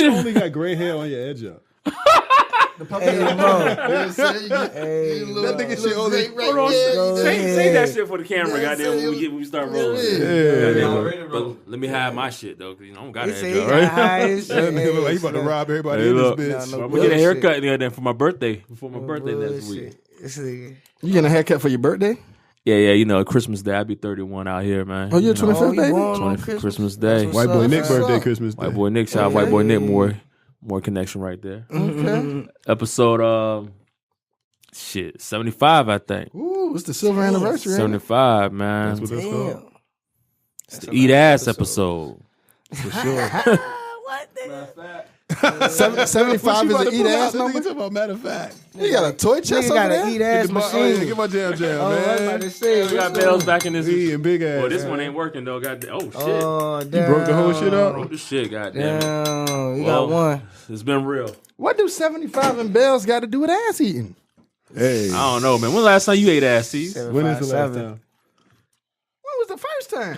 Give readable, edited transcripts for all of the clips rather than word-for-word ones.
you only got gray hair on your edge up. Hey, bro. That nigga shit only Hold on, say that shit for the camera, goddamn. When we start rolling. But let me hide my shit though, cause I don't got that job, right? He about to rob everybody in this bitch. I'm gonna get a haircut then for my birthday. Before my birthday next week. You getting a haircut for your birthday? Yeah, Christmas Day. I'll be 31 out here, man. Oh, you're 25th, baby? 25th Christmas Day. White boy Nick birthday, Christmas Day. White boy Nick, shout out White boy Nick, more connection right there. Okay. Episode 75, I think. Ooh, it's the silver anniversary. 75, man. That's what that's called. It's the eat ass episode. For sure. What? 75 is an eat ass number? Talking about matter of fact. You got a toy chest over got there? an eat ass machine. Get my jam, man. I was about to say, We got bells back in this. We eating big ass. Well, this one ain't working though. Goddamn. Oh shit. Oh, damn. You broke the whole shit up? Broke the shit. Goddamn. Damn, you got one. It's been real. What do 75 and bells got to do with ass eating? Hey. I don't know, man. When last time you ate ass, Steve? When is the last time? When was the first time?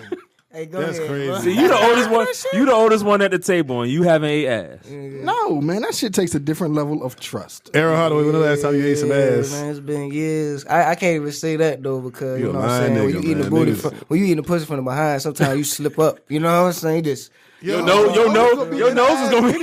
Hey, go That's ahead, crazy. bro. See, you the oldest one. You the oldest one at the table, and you haven't ate ass. No, man, that shit takes a different level of trust. Aaron Hardaway, when the last time you ate some ass? Man, it's been years. I can't even say that though because You you know a what I'm saying. lying When you nigga, eating the man. booty, Niggas- when you eating the pussy from the behind, sometimes you slip up. You know what I'm saying? You just Your nose is gonna be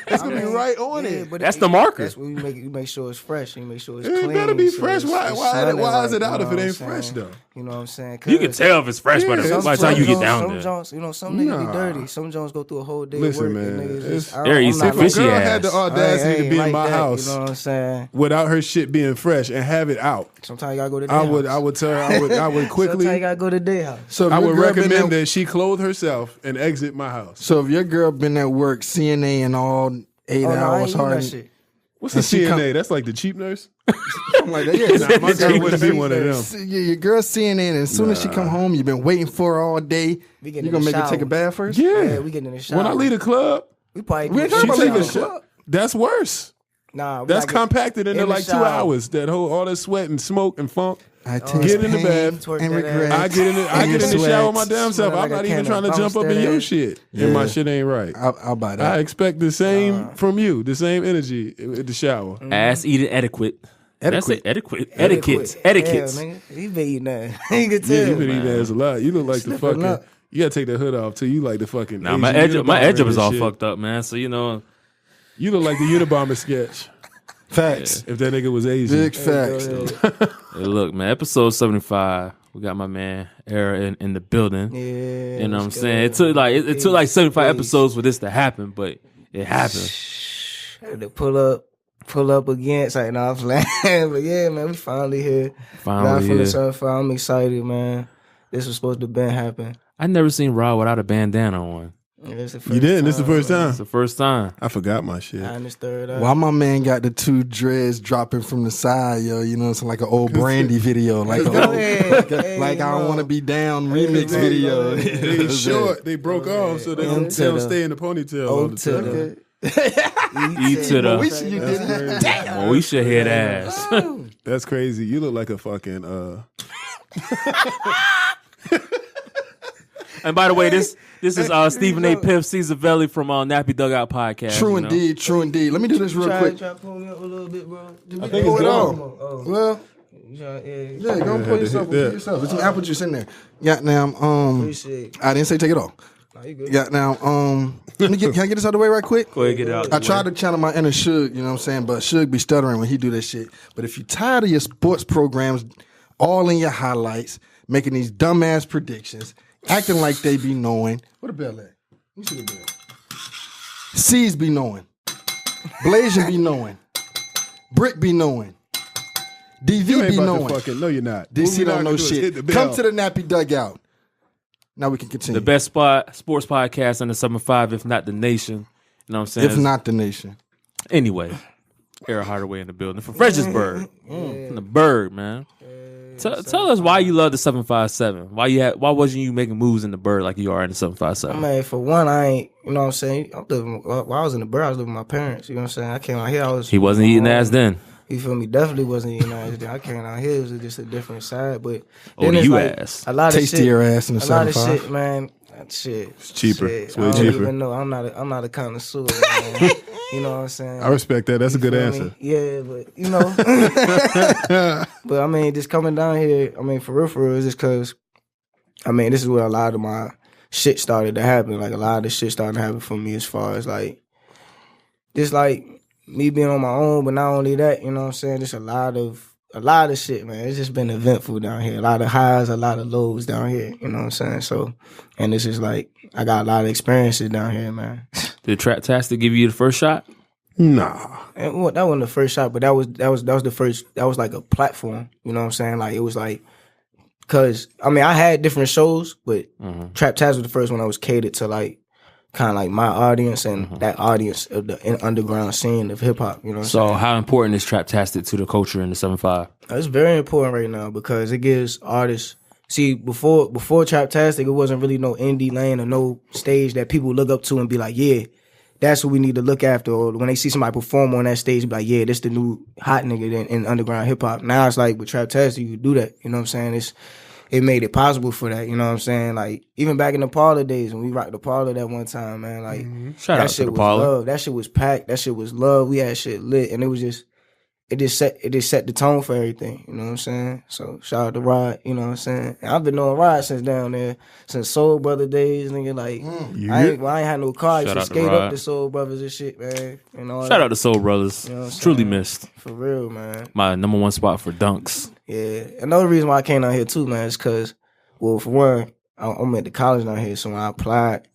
It's gonna be right on yeah, it. but That's the marker. That's when you make sure it's fresh. You make sure it's It clean. better be so fresh. it's Why is it shining out right, if you it know ain't what I'm fresh saying? though? You know what I'm saying? You can tell if it's fresh by the time you get down there. Some niggas be dirty. Some Jones go through a whole day Listen, of work. man, And niggas it's- just, I There, you I'm say not If a fishy girl ass. had the I audacity to ain't be like in my that, house you know what I'm saying? without her shit being fresh and have it out, Sometimes you gotta go to the I day would house. tell her I would Sometimes you quickly gotta go to the day house. So if I your would girl been recommend at- that she clothe herself and exit my house. So if your girl been at work, CNA and all 8 Oh, no, I ain't hours eating hard. that shit. What's the And she CNA? That's like the cheap nurse. Something like that. Yeah, My girl wouldn't be one of them. Your girl CNA, and as soon as she come home, you've been waiting for her all day. We You getting in gonna the make her take a shower. bath first? Yeah. We getting in the shower. When I leave the club, we probably We ain't do talking the about leaving shower. the club. that's worse. Nah, we That's gotta get compacted into in the like 2 shower. hours. That whole all that sweat and smoke and funk. I taste Get in the pain bath. Twerk and that regret. ass. I get in the sweat. shower my damn self. Smell I'm like not a even can trying to of jump up bounce in that your ass. shit. And my shit ain't right. I'll buy I that. expect the same from you. The same energy at the shower. Ass eating etiquette. That's it. Etiquette. Hell, Etiquette. nigga. He been eating that. You can tell. Yeah, you been eating ass a lot. You look like the Slipping fucking. up. You gotta take the hood off too. You like the fucking. Nah, my Asian edge up Unabomber is all shit. fucked up, man. So you know, You look like the Unabomber sketch. Facts. If that nigga was Asian. Big facts. hey, look, man. Episode 75. We got my man Era in the building. Yeah. You know what I'm saying? It took like 75 episodes for this to happen, but it happened. Had to pull up again. Like, nah, I'm playing. But yeah, man, we finally here. Finally from the here. surf. I'm excited, man. This was supposed to been happen. I never seen Raw without a bandana on. Yeah, it's the You first didn't. This the first time. It's the first time. I forgot my shit. I understood that. Why my man got the 2 dreads dropping from the side, yo? You know, it's like an old Brandy video, like a Go old, ahead. Hey, like I don't bro. want to be down remix video. They short. They broke off, so they don't stay in the ponytail all the to time. the E to the. We should, you did it. Well, we should hear ass. That's crazy. You look like a fucking. And by the way, this is Stephen A. Piff Caesarvelli from Nappy Dugout Podcast. True you know? indeed, true indeed. Let me do this real quick. Try to pull me up a little bit, bro. I think it's gone. Oh, Well, yeah. yeah, go and pour yourself. Pour yourself. There's some apple juice in there. Yeah, now, Appreciate it. I didn't say take it off. Nah, you good. Yeah, now, can I get this out of the way right quick? Go ahead, get it out. I tried to channel my inner Suge, you know what I'm saying? But Suge be stuttering when he do that shit. But if you're tired of your sports programs, all in your highlights, making these dumbass predictions, acting like they be knowing. Where the bell at? Let me see the bell. C's be knowing. Blasian be knowing. Brick be knowing. DV You ain't be about knowing. to fucking. No, you're not. What DC we not don't know gonna do is hit shit. the bell. Come to the Nappy Dugout. Now we can continue. The best sports podcast in the 7-5, if not the nation. You know what I'm saying? If not the nation. Anyway, Era Hardaway in the building from Fredericksburg. From the Bird, man. Tell us why you love the 757. Why wasn't you making moves in the Bird like you are in the 757? Man, for one, I ain't, you know what I'm saying? While I was in the Bird, I was living with my parents. You know what I'm saying? I came out here, He wasn't eating ass then. You feel me? Definitely wasn't eating ass then. I came out here, it was just a different side. But Oh, then it's you like ass. a lot of shit. Tastier ass in the A lot of 75. shit, man. Shit, It's cheaper. Shit, It's way I don't cheaper. even know. I'm not a connoisseur. Man. You know what I'm saying? I respect that. That's a good Feel answer. me? Yeah, but you know, but I mean, just coming down here. I mean, for real, is just because. I mean, this is where a lot of my shit started to happen. Like a lot of the shit started to happen for me as far as like, just like me being on my own. But not only that, you know what I'm saying? Just a lot of shit, man. It's just been eventful down here. A lot of highs, a lot of lows down here. You know what I'm saying? So, and this is like, I got a lot of experiences down here, man. Did Traptastic give you the first shot? Nah. And well, that wasn't the first shot, but that was the first. That was like a platform. You know what I'm saying? Like it was like, cause I mean I had different shows, but Trap Taz was the first one that was catered to like kind of like my audience and that audience of the underground scene of hip hop. You know what I'm So saying? how important is Traptastic to the culture in the 7-5? It's very important right now because it gives artists. See, before Traptastic, it wasn't really no indie lane or no stage that people look up to and be like, yeah, that's what we need to look after. Or when they see somebody perform on that stage, be like, yeah, this the new hot nigga in underground hip hop. Now it's like with Traptastic, you do that. You know what I'm saying? It made it possible for that. You know what I'm saying? Like even back in the parlor days when we rocked the parlor that one time, man. Like Shout that out to shit the was parlor. love. That shit was packed. That shit was love. We had shit lit, and it just set the tone for everything. You know what I'm saying? So shout out to Rod. You know what I'm saying? And I've been knowing Rod since down there, since Soul Brother days, nigga. Like I ain't had no car. I used Shout to out to skate Rod. up to Soul Brothers and shit, man. And all Shout that. out to Soul Brothers. You know what I'm Truly saying? missed. For real, man. My number one spot for dunks. Yeah. Another reason why I came down here too, man, is because, well, for one, I'm at the college down here, so when I applied,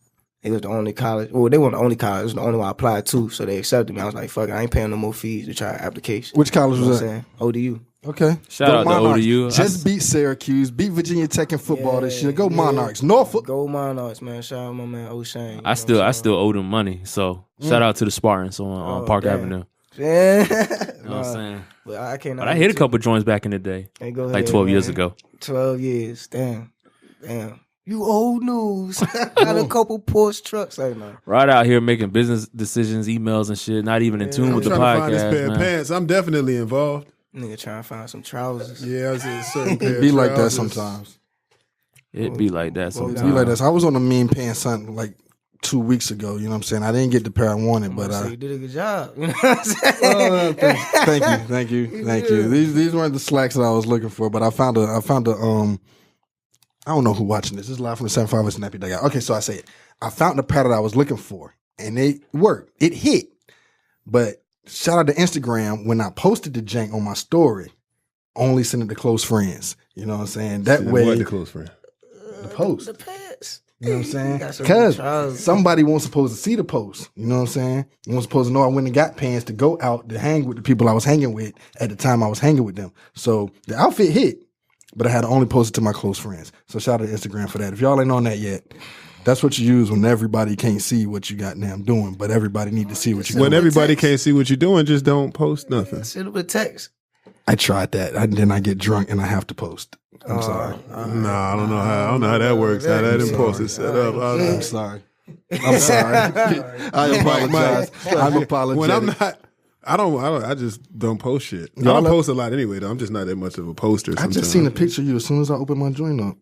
it was the only college. Well, they weren't the only college. It was the only one I applied to, so they accepted me. I was like, fuck it, I ain't paying no more fees to try an application. Which college You know was what I'm that? saying? ODU. Okay. Shout Go out to Monarchs. ODU. Just beat Syracuse, beat Virginia Tech in football this year. Go Monarchs. Norfolk. Go Monarchs, man. Shout out my man O'Shane. I still owe them money. So shout out to the Spartans on Park damn. Avenue. Yeah. You know what I'm saying? But I can't. But I hit a couple joints back in the day. Hey, go Like ahead, 12 years man. ago. 12 years. Damn. You old news. Got a couple Porsche trucks right now. Right out here making business decisions, emails and shit, not even in tune I'm with the trying to find this podcast, pair of man. pants. I'm definitely involved. Nigga trying to find some trousers. Yeah, I was in a certain pair It of be like that trousers. sometimes. It be like that It sometimes. be like that. So I was on a mean pants something like 2 weeks ago. You know what I'm saying? I didn't get the pair I wanted, but So you did a good job. You know what I'm saying? thank you. These weren't the slacks that I was looking for, but I found a I don't know who watching this. This is live from the 7-5 Snappy Dugout. Okay, so I say it. I found the pair that I was looking for, and it worked. It hit. But shout out to Instagram when I posted the jank on my story. Only send it to close friends. You know what I'm saying? That way, What the close friend? the post. The pants. You know what I'm saying? Got some good Because trousers. somebody wasn't supposed to see the post. You know what I'm saying? You weren't supposed to know I went and got pants to go out to hang with the people I was hanging with at the time I was hanging with them. So the outfit hit, but I had to only post it to my close friends. So shout out to Instagram for that. If y'all ain't on that yet, that's what you use when everybody can't see what you got damn doing, but everybody need to see what you When got. everybody can't see what you're doing, just don't post nothing. Send them a text. I tried that. And then I get drunk and I have to post. I'm sorry. No, I don't know how that works. How that impulse is set up. I'm sorry. I'm sorry. I apologize. I'm apologetic. When I'm not, I just don't post shit. I Y'all don't let- post a lot anyway, though. I'm just not that much of a poster. I Sometimes. just seen a picture of you as soon as I opened my joint up.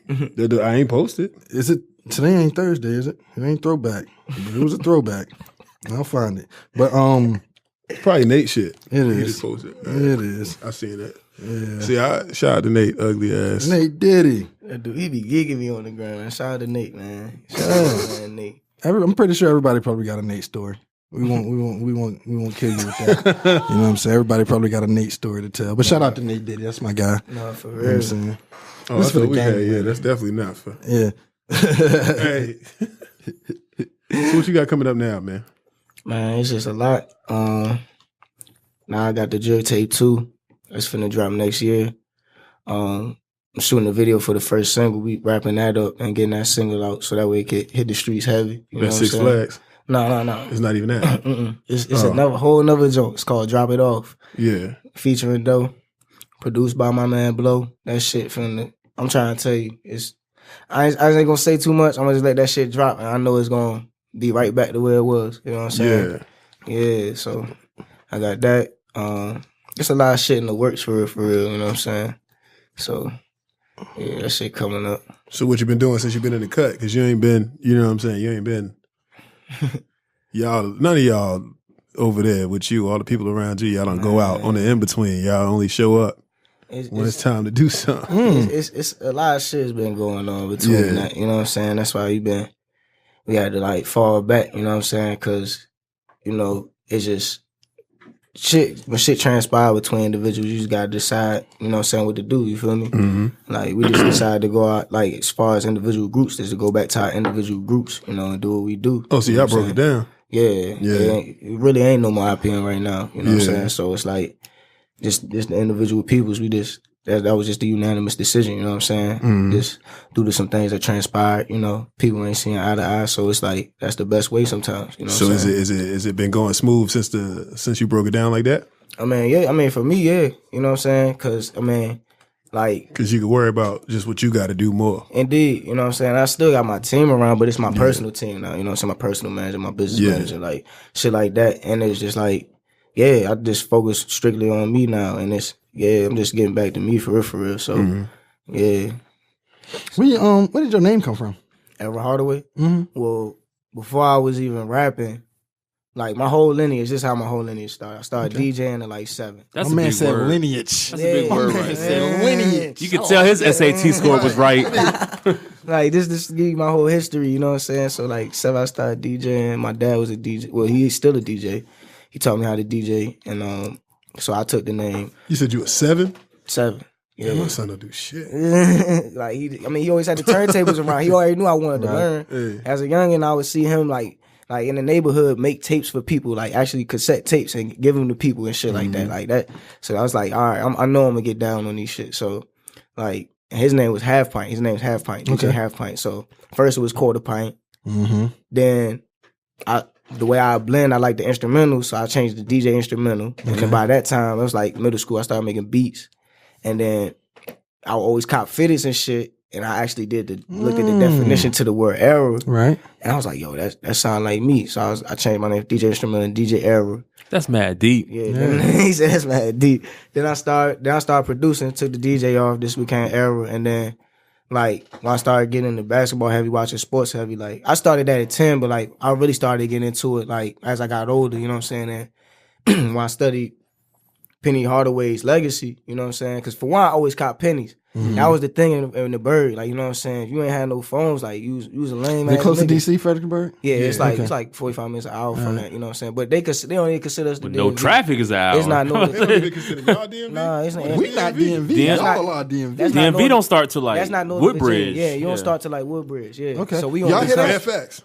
I ain't posted. Is it today? Ain't Thursday, is it? It ain't throwback. But it was a throwback. I'll find it. But Probably Nate shit. It He is. just posted. it is. I seen that. Yeah. See, I shout out to Nate, ugly ass. Nate Diddy. That dude, he be gigging me on the ground, man. Shout out to Nate, man. Shout out to man, Nate. I'm pretty sure everybody probably got a Nate story. We won't kill you with that. You know what I'm saying? Everybody probably got a Nate story to tell. But shout out to Nate Diddy. That's my guy. No, for You know what I'm real. saying? Oh, This that's for what the we had. gang, Yeah, man. that's definitely not for. Yeah. Hey. So what you got coming up now, man? Man, it's just a lot. Now I got the Drill Tape 2. That's finna drop next year. I'm shooting a video for the first single. We wrapping that up and getting that single out so that way it could hit the streets heavy. You know That's what I'm Six saying? Flags. No. It's not even that. Mm-mm. It's another whole another joke. It's called Drop It Off. Yeah. Featuring Doe. Produced by my man Blow. That shit I'm trying to tell you. I ain't gonna say too much. I'm gonna just let that shit drop and I know it's gonna be right back to where it was. You know what I'm saying? Yeah, so I got that. There's a lot of shit in the works for real, you know what I'm saying? So Yeah, that shit coming up. So what you been doing since you been in the cut? Because you ain't been, you know what I'm saying? You ain't been, y'all, none of y'all over there with you, all the people around you, y'all don't go out on the in-between. Y'all only show up when it's time to do something. It's a lot of shit's been going on between that. You know what I'm saying? That's why we had to like fall back. You know what I'm saying? Because it's just shit. When shit transpire between individuals, you just gotta decide. You know what I'm saying? What to do? You feel me? Mm-hmm. Like we just decided to go out. Like as far as individual groups, just to go back to our individual groups. And do what we do. Oh, so y'all broke it down. Yeah. It really ain't no more IPN right now. You know what I'm saying? So it's like just the individual peoples. We just that was just a unanimous decision. You know what I'm saying? Mm-hmm. Just due to some things that transpired. People ain't seeing eye to eye. So it's like that's the best way sometimes. You know. So what I'm saying? is it been going smooth since you broke it down like that? I mean, for me, yeah. You know what I'm saying? Because because you can worry about just what you got to do more. Indeed, you know what I'm saying? I still got my team around, but it's my personal team now. You know what I'm saying? My personal manager, my business manager, like shit like that. And it's just like, I just focus strictly on me now. And I'm just getting back to me for real. So, yeah. Where did your name come from? Ever Hardaway? Mm-hmm. Well, before I was even rapping, like my whole lineage, this is how my whole lineage started. I started DJing at like 7. That's My a man big said word. lineage. That's a big word right there. Lineage. You can tell his SAT score was right. Like this give you my whole history, you know what I'm saying? So like 7 I started DJing. My dad was a DJ. Well, he's still a DJ. He taught me how to DJ, and so I took the name. You said you were 7? 7. Yeah, my son don't do shit. Like he always had the turntables around. He already knew I wanted to learn. Hey. As a youngin', I would see him like in the neighborhood make tapes for people, like actually cassette tapes and give them to people and shit like that. So I was like, all right, I know I'm gonna get down on these shit. So like his name was Half Pint. His name was Half Pint. DJ Half Pint. So first it was Quarter Pint. Mm-hmm. Then the way I blend, I like the instrumental, so I changed the DJ instrumental. And then by that time, it was like middle school, I started making beats. And then I would always cop fitteds and shit. And I actually looked at the definition to the word error. Right. And I was like, yo, that sound like me. So I changed my name to DJ Instrumental and DJ Error. That's mad deep. Yeah. He said that's mad deep. Then I started producing, took the DJ off, this became Error. And then like when I started getting into basketball heavy, watching sports heavy, like I started that at 10, but like I really started getting into it like as I got older, you know what I'm saying? And when I studied Penny Hardaway's legacy, you know what I'm saying? Because for one, I always caught pennies. Mm-hmm. That was the thing in the Bird, like, you know what I'm saying? If you ain't had no phones, like, you was a lame ass They close nigga. to DC, Fredericksburg? Yeah, it's like 45 minutes an hour from that, you know what I'm saying? But they don't even consider us the But no DMV. traffic is out. It's not no. They don't even consider y'all DMV? Nah, it's not. We not DMV. Y'all are DMV. That's not DMV Northern- don't start till like That's not Northern Woodbridge. Virginia. Yeah, you don't start till like Woodbridge. Yeah. Okay. So we Y'all on hit the us? Fairfax.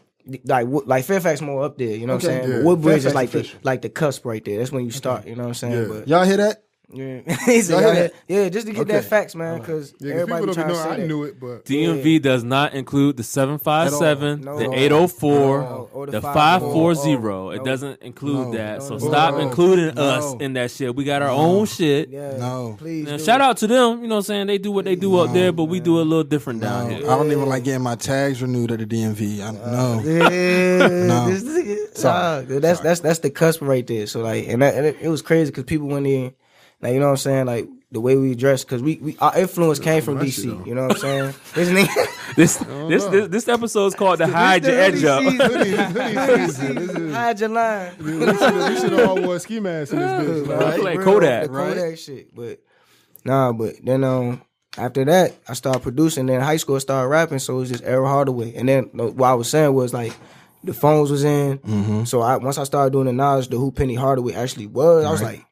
like Fairfax more up there. You know what I'm Okay. saying? Yeah. But Woodbridge Fairfax is official. like the cusp right there. That's when you start. You know what I'm saying? Yeah. But Y'all hear that? yeah, he said, Y'all hear that? yeah, just to get that facts, man, because Yeah, 'cause everybody people trying don't to know. say I that. knew it, but DMV does not include the 757, No. the No. 804, No. Or the the 540. No. It doesn't include that. No, So no, stop no. including No. us in that shit. We got our own shit. Yeah, No. please. Now, do shout it. out to them. You know what I'm saying? They do what they do up there, but we do a little different down No. here. I don't even like getting my tags renewed at the DMV. No. Yeah, No. this nigga, that's the cusp right there. So like, and it was crazy because people went in, like, you know what I'm saying, like the way we dressed, because we our influence came from my DC. shit on. You know what I'm saying? This nigga, This episode is called the Hide Your Edge Up. hoodie season. hide your line. We should have all wore ski masks in this bitch. man. Right? Like Real, Kodak, the Kodak shit. But then after that, I started producing. Then in high school, I started rapping. So it was just Errol Hardaway. And then what I was saying was like the phones was in. Mm-hmm. So once I started doing the knowledge to who Penny Hardaway actually was, I was like,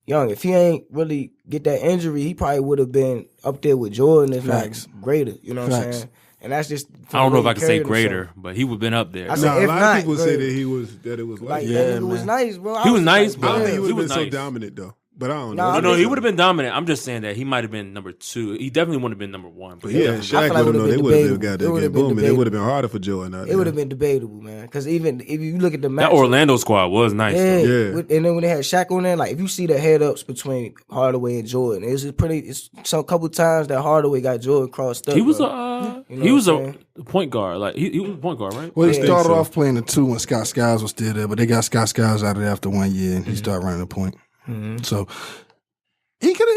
young, if he ain't really get that injury, he probably would have been up there with Jordan, if Facts. not greater. You know what I'm Facts. saying? And that's just I don't know if I can can say greater, but he would have been up there. I said, Nah, a if lot not, of people say great. that it was Like like. that nigga was nice, bro. He was nice, like, but I don't yeah. think he would have He been was so nice. dominant though. But I don't Nah, know. No, he would have been dominant. I'm just saying that he might have been number 2. He definitely wouldn't have been number 1. But Yeah, I Shaq feel like would have known. They would have got It that would've get been booming. It debatable. would have been harder for Jordan. It would have been debatable, man. Because even if you look at the match, that Orlando squad was nice. yeah, Though. Yeah. and then when they had Shaq on there, like if you see the head ups between Hardaway and Jordan, it's some couple times that Hardaway got Jordan crossed up. He was bro. a You know he was what I'm a point guard. Like he was a point guard, right? Well, he Yeah. started so. off playing the 2 when Scott Skiles was still there, but they got Scott Skiles out of there after 1 year, and he started running the point. So he could have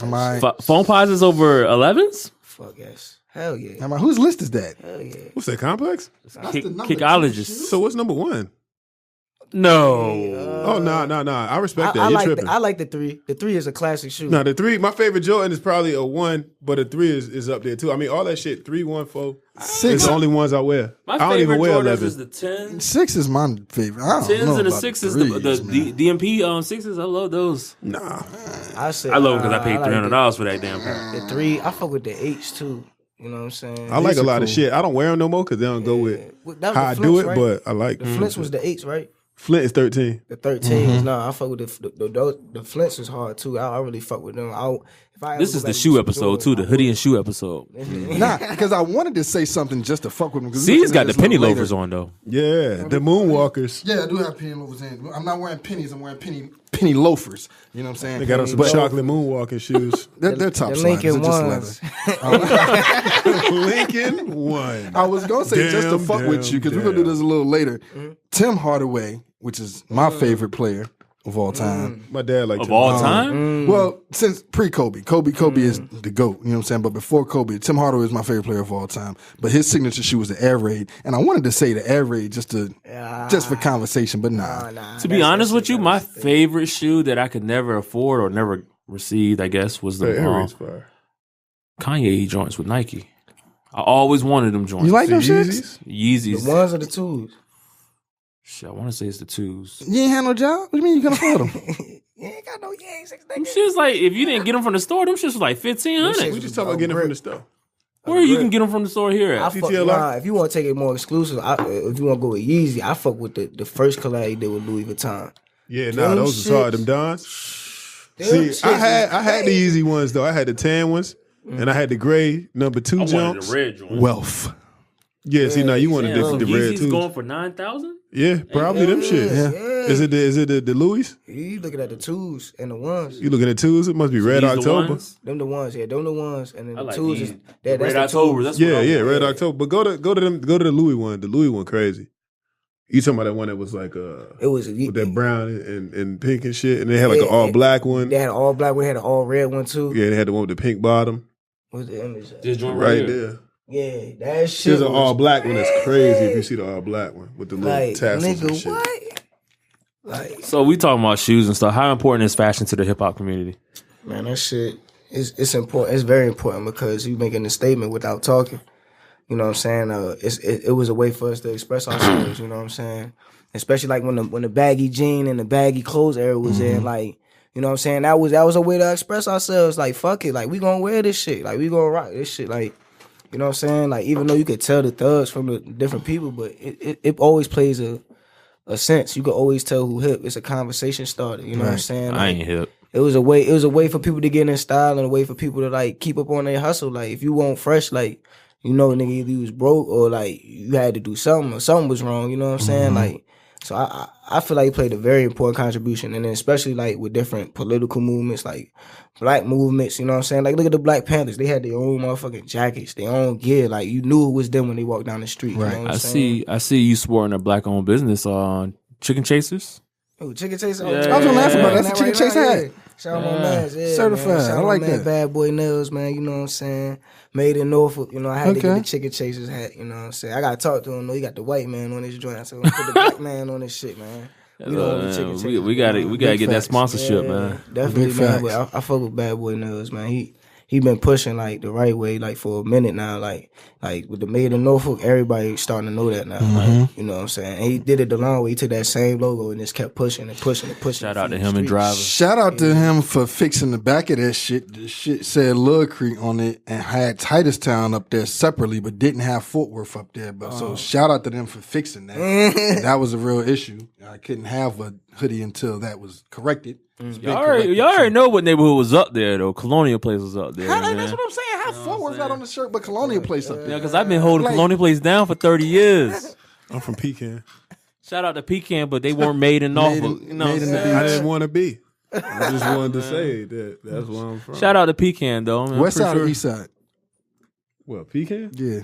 I'm all right. Phone posits over 11s? Fuck yes. Hell yeah. Am I, whose list is that? Hell yeah. What's that, Complex? Kickologist. So what's number one? No. Oh, no. I respect that. I You're like tripping. I like the 3. The 3 is a classic shoe. No, the 3, my favorite Jordan is probably a 1, but a 3 is up there too. I mean, all that shit, 3, 1, 4, 6 is the only ones I wear. My I don't favorite even wear Jordans 11. is the 10s. 6 is my favorite. I don't 10s know and the about 6s, threes, the man. DMP 6s. I love those. Nah. I say I love them because I paid like $300 for that damn pair. the 3. I fuck with the 8s too. You know what I'm saying? I like a are lot of cool. shit. I don't wear them no more because they don't go with Well, that was how the I Flints, do it, right? but I like The Flints was the 8s, right? Flint is 13. The 13s. No, I fuck with the Flints was hard too. I really fuck with them. This is the shoe episode too, the hoodie and shoe episode. Nah, because I wanted to say something just to fuck with him. See, he's got the penny loafers on though. Yeah, the Moonwalkers. Yeah, I do have penny loafers in. I'm not wearing pennies. I'm wearing penny loafers. You know what I'm saying? They got on some chocolate Moonwalking shoes. They're top The sliders. Lincoln They're just ones. Lincoln 1. I was gonna say just to Damn, fuck with you because we're gonna do this a little later. Tim Hardaway, which is my favorite player of all time. My dad liked Of him. all time? Well, since pre-Kobe, Kobe is the GOAT. You know what I'm saying? But before Kobe, Tim Hardaway is my favorite player of all time. But his signature shoe was the Air Raid, and I wanted to say the Air Raid just for conversation, but nah. To be honest with you, my favorite shoe that I could never afford or never received, I guess, was The the Air Raid's fire. Kanye joints with Nike. I always wanted them joints. You like them The shits? Yeezys? The ones or the 2s? Shit, I want to say it's the 2s. You ain't had no job? What do you mean you can afford them? You ain't got no yanks, Them shits like, if you didn't get them from the store, them shits was like $1,500. We just talking about getting them from the store. Where you can get them from the store here I at? fuck, TTLR? nah, if you want to take it more exclusive, if you want to go with Yeezy, I fuck with the first collab he did with Louis Vuitton. Yeah, Them those was hard. shits. Them Dons. Them See, shits I had the easy ones though. I had the tan ones, and I had the gray number 2 jumps. red joint. Wealth. Yeah, see, now you wanted the red Yeezys too. going for $9,000? Yeah, probably them shit. Yeah. Is it the Louis? You looking at the 2s and the 1s. You looking at 2s? It must be Red These the October. ones? Them the ones, yeah. Them the ones, and then I the like 2s these. is that's Red the October. 2s. That's what Yeah, I yeah, want. Red October. But go to the Louis one. The Louis one crazy. You talking about that one that was like It was with that brown and pink and shit, and they had like an all black one. They had an all black one, had an all red one too. Yeah, they had the one with the pink bottom What's the image? This joint right right here. there. Yeah, that shit. There's an was all black one that's crazy. If you see the all black one with the little like, tassels and nigga, shit. what? Like, So we talking about shoes and stuff. How important is fashion to the hip hop community? man, that shit it's important. It's very important because you making a statement without talking. You know what I'm saying? It was a way for us to express ourselves. You know what I'm saying? Especially like when the baggy jean and the baggy clothes era was in, like. You know what I'm saying? That was a way to express ourselves. Like, fuck it. Like, we gonna wear this shit. Like, we gonna rock this shit. Like, you know what I'm saying? Like, even though you could tell the thugs from the different people, but it always plays a sense. You could always tell who hip. It's a conversation starter. You know what I'm saying? I Like, ain't hip. it was a way for people to get in style and a way for people to like keep up on their hustle. Like, if you want fresh, like, you know, nigga, either you was broke or like you had to do something or something was wrong. You know what I'm saying? Like, so I feel like he played a very important contribution, and then especially like with different political movements, like black movements. You know what I'm saying? Like, look at the Black Panthers; they had their own motherfucking jackets, their own gear. Like, you knew it was them when they walked down the street. Right. You know what I I'm saying? see you sporting a black owned business on Chicken Chasers. Oh, Chicken Chaser. Yeah, I was gonna ask about that. That's Right the Chicken now, Chaser hat. Shout out my man. Yeah, Certified. Man. Shout I out like my man, that. Bad Boy Nails, man. You know what I'm saying? Made in Norfolk. You know, I had to get Okay. the Chicken Chasers hat. You know what I'm saying? I got to talk to him. Though. He got the white man on his joint. So put the black man on this shit, man. We don't want the Chicken Chasers. We gotta Big get that facts. sponsorship, Yeah, man. Definitely, Big man. facts. But I fuck with Bad Boy Nails, man. He been pushing like the right way like for a minute now. Like with the Made in Norfolk, everybody starting to know that now. Like, you know what I'm saying? And he did it the long way. He took that same logo and just kept pushing and pushing and pushing. Shout out to it him and Driver. Shout out to him for fixing the back of that shit. The shit said Lil Creek on it and had Titustown up there separately, but didn't have Fort Worth up there. But so shout out to them for fixing that. That was a real issue. I couldn't have a hoodie until that was corrected. It's been corrected. Y'all already know what neighborhood was up there though. Colonial Place was up there. How, man. that's what I'm saying. How Fort Worth not on the shirt, but Colonial Place up there? Yeah, because I've been holding Like- Colonial Place down for 30 years. I'm from Pecan. Shout out to Pecan, but they weren't made in Norfolk. You know what I'm made in the saying? I didn't want to be. I just wanted to say that that's where I'm from. Shout out to Pecan though. Man. West I'm side pretty or sure- east side? What, Pecan? Yeah.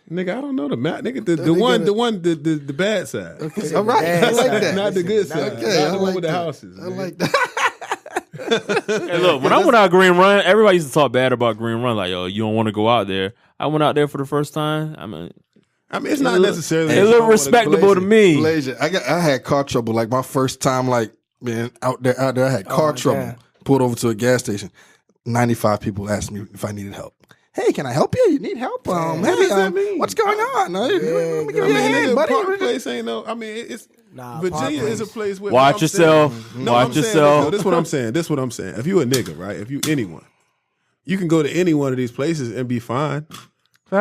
Nigga, I don't know the map. Nigga, the bad side. Okay. All right. I like that. Not the good side. Okay, Not I the one like with the that. houses. I nigga. like that. Hey, look, when I went out Green Run, everybody used to talk bad about Green Run. Like, yo, you don't want to go out there. I went out there for the first time. I mean, it's not necessarily. It looked respectable to me. Blazer, I had car trouble. Like my first time, like man, out there, I had car trouble. God. Pulled over to a gas station. 95 people asked me if I needed help. Hey, can I help you? You need help? Hey, does that mean? What's going on? Let me give you a hand, buddy. Park place ain't no. I mean, it's Virginia is a place where Watch yourself. Watch yourself. This is what I'm saying. This is what I'm saying. If you a nigga, right? If you anyone, you can go to any one of these places and be fine.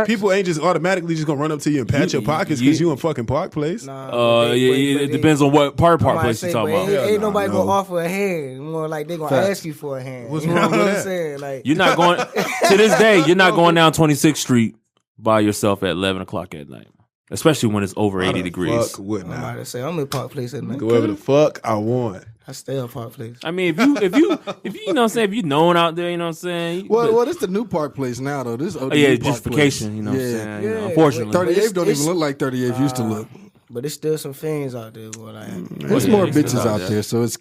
People ain't just automatically just gonna run up to you and pat your pockets because you in fucking Park Place. It depends on what Park place you talking about. Ain't nobody gonna offer a hand. More like they gonna ask you for a hand. What's you wrong know with what that? I'm saying? Like You're not going to this day. You're not going down 26th Street by yourself at 11 o'clock at night, especially when it's over 80 degrees. Fuck wouldn't I'm I? about to say I'm in Park Place at night. Go wherever the fuck I want. I stay at Park Place. I mean, if you know what I'm saying, if you known out there, you know what I'm saying. Well, this the new Park Place now though. This Oh, yeah, gentrification. You know what I'm saying. You know, unfortunately, 38 don't It's- even look like 38 used to look. But there's still some fiends out there. Boy, like, There's yeah, more it's bitches out out there, so it's.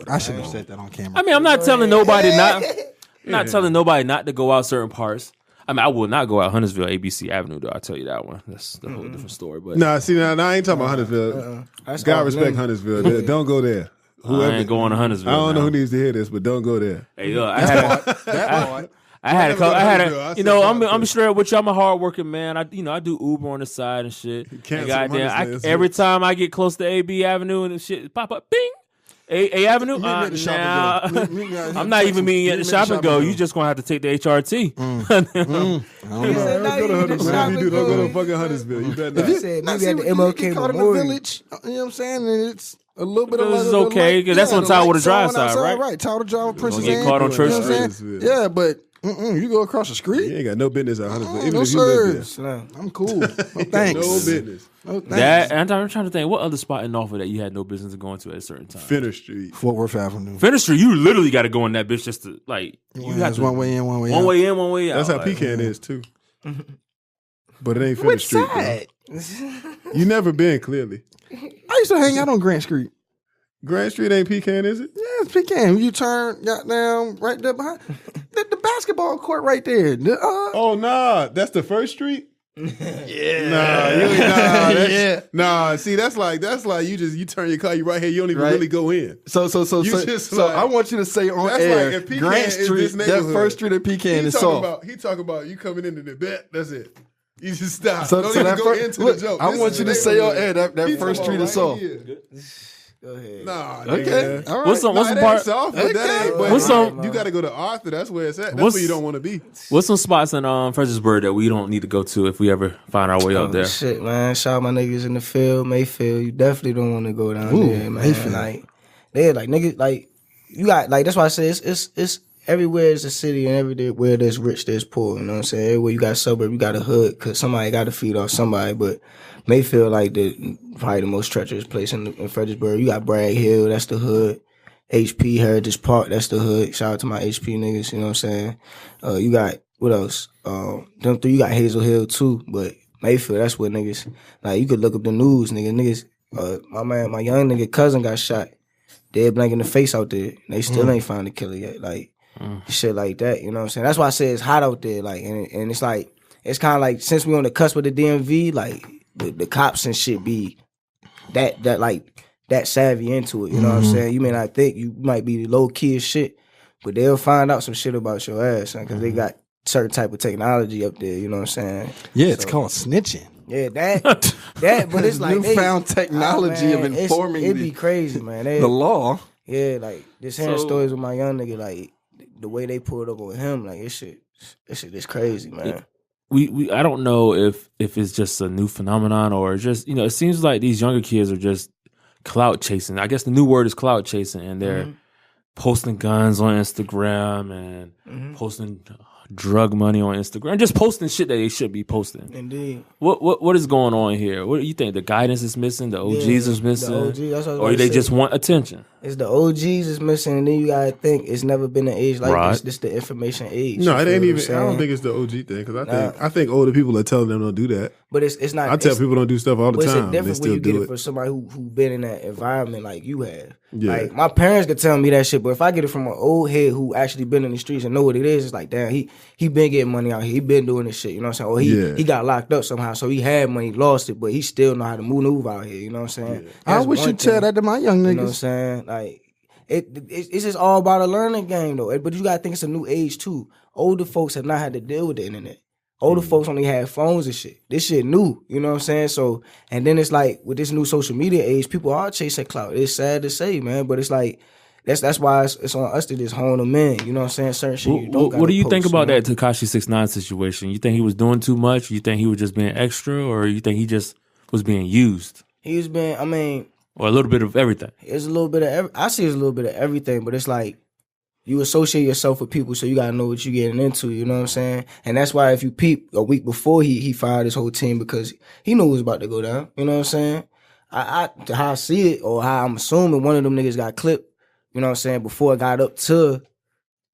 I shouldn't have said that on camera. I mean, I'm not telling nobody not telling nobody not to go out certain parts. I mean, I will not go out Huntersville, ABC Avenue, though. I'll tell you that one. That's a whole different story. But Nah, see, now I ain't talking about Huntersville. That's God off respect limits. Huntersville. Don't go there. I ain't going to Huntersville. I don't know now. who needs to hear this, but don't go there. Hey, look, I had a couple. You know, I'm straight up with you. I'm a hardworking man. I do Uber on the side and shit. Cancel And goddamn, Huntersville. every time I get close to AB Avenue and shit pop up, bing. A Avenue? Meet me at the shop and Nah, go. Meet me out here. I'm not even meeting you at the Meet me shop and go. and You just gonna have to take the HRT. I don't know. Go to Huntersville. If you do, don't go to fucking Huntersville. You better not. He said maybe at the MLK caught in the Memorial. village. You know what I'm saying? And it's a little bit of This is like, okay, 'cause that's on the Tower lights Drive on side, outside, right? Right, Tower Drive, Princess get Anne. caught on Church You know what I'm Street. saying? Yeah, but you go across the street. You ain't got no business at Huntersville, even No if you live sir. there. I'm cool. No thanks. No business. No thanks. That and I'm trying to think what other spot in Norfolk that you had no business going to at a certain time. Finner Street. Fort Worth Avenue. Finish Street, you literally got to go in that bitch just to like. You Yeah, have it's to one way in, one way out. one way in, one way out. That's how like, Pecan is too. But it ain't Finner Which Street. side? Bro. You never been clearly. I used to hang out on Grant Street. Grand Street ain't Pecan, is it? Yeah, it's Pecan. You turn goddamn right there behind the basketball court right there. Oh nah, that's the first street. Nah, you ain't nah. See, that's like you turn your car, you right here, you don't even Right. really go in. So just like- I want you to say on That's air, like if Pecan Grant is Street, this that neighborhood. first street of Pecan is soft. He talking about you coming into the bet. That's it. You just stop. So, Don't so even that go first, into look, the joke. I This want is you the to say on neighborhood. air that He first talking street is about soft. right here. Go ahead. Nah, Okay, nigga. all right. What's some Nah, it ain't part? soft, but that ain't. But What's some- You got to go to Arthur. That's where it's at. That's What's- where you don't want to be. What's some spots in Fredericksburg that we don't need to go to if we ever find our way up there? Shit, man. Shout out my niggas in the field, Mayfield. You definitely don't want to go down Ooh, there, man. Mayfield. Like, they're like niggas, like you got like that's why I say it's everywhere is a city and everywhere there's rich, there's poor. You know what I'm saying? Everywhere you got a suburb, you got a hood, cause somebody got to feed off somebody. But Mayfield like probably the most treacherous place in Fredericksburg. You got Bragg Hill, that's the hood. HP Heritage Park, that's the hood. Shout out to my HP niggas, you know what I'm saying? You got what else? Them three, you got Hazel Hill too, but Mayfield, that's where niggas like you could look up the news, niggas. My young nigga cousin got shot, dead blank in the face out there. They still ain't found the killer yet, like shit like that. You know what I'm saying? That's why I say it's hot out there, like, and it's like it's kind of like since we on the cusp of the DMV, like the cops and shit be that savvy into it. You know what I'm saying? You may not think you might be low key as shit, but they'll find out some shit about your ass, because they got certain type of technology up there. You know what I'm saying? Yeah, it's called snitching. Yeah, that, but it's like Newfound technology of informing It'd be crazy, man. the law. Yeah, like just hearing So- stories with my young nigga, like the way they pulled up on him, like this shit is crazy, man. I don't know if it's just a new phenomenon or just, it seems like these younger kids are just clout chasing. I guess the new word is clout chasing, and they're posting guns on Instagram and posting drug money on Instagram, just posting shit that they should be posting. Indeed. What is going on here? What do you think? The guidance is missing. The OGs is missing, The OG, that's what I was or about to they say. just want attention. It's the OGs is missing, and then you gotta think it's never been an age like Right. this. This the information age. No, you it feel ain't what even. I'm I don't saying? think it's the OG thing because I think older people are telling them don't do that. But it's not. I tell it's, people don't do stuff all the But it's time. They different when still you get do it it. from somebody who been in that environment like you have. Yeah. Like my parents could tell me that shit, but if I get it from an old head who actually been in the streets and know what it is, it's like damn, he been getting money out here. He been doing this shit. You know what I'm saying? Or he got locked up somehow, so he had money, lost it, but he still know how to maneuver out here. You know what I'm saying? I That's wish one you tell thing. that to my young You know what I'm niggas. saying? Like it's just all about a learning game though. But you gotta think it's a new age too. Older folks have not had to deal with the internet. Older folks only had phones and shit. This shit new, you know what I'm saying? So, and then it's like with this new social media age, people are chasing clout. It's sad to say, man, but it's like that's why it's on us to just hone them in. You know what I'm saying? Certain shit you don't. What do you think about that? that Tekashi 6ix9ine situation? You think he was doing too much? You think he was just being extra, or you think he just was being used, He was being. I mean, or a little bit of everything? it's a little bit of. I see it's a little bit of everything, but it's like you associate yourself with people, so you gotta know what you're getting into. You know what I'm saying? And that's why if you peep a week before he fired his whole team because he knew it was about to go down. You know what I'm saying? I how I see it or how I'm assuming one of them niggas got clipped. You know what I'm saying? Before it got up to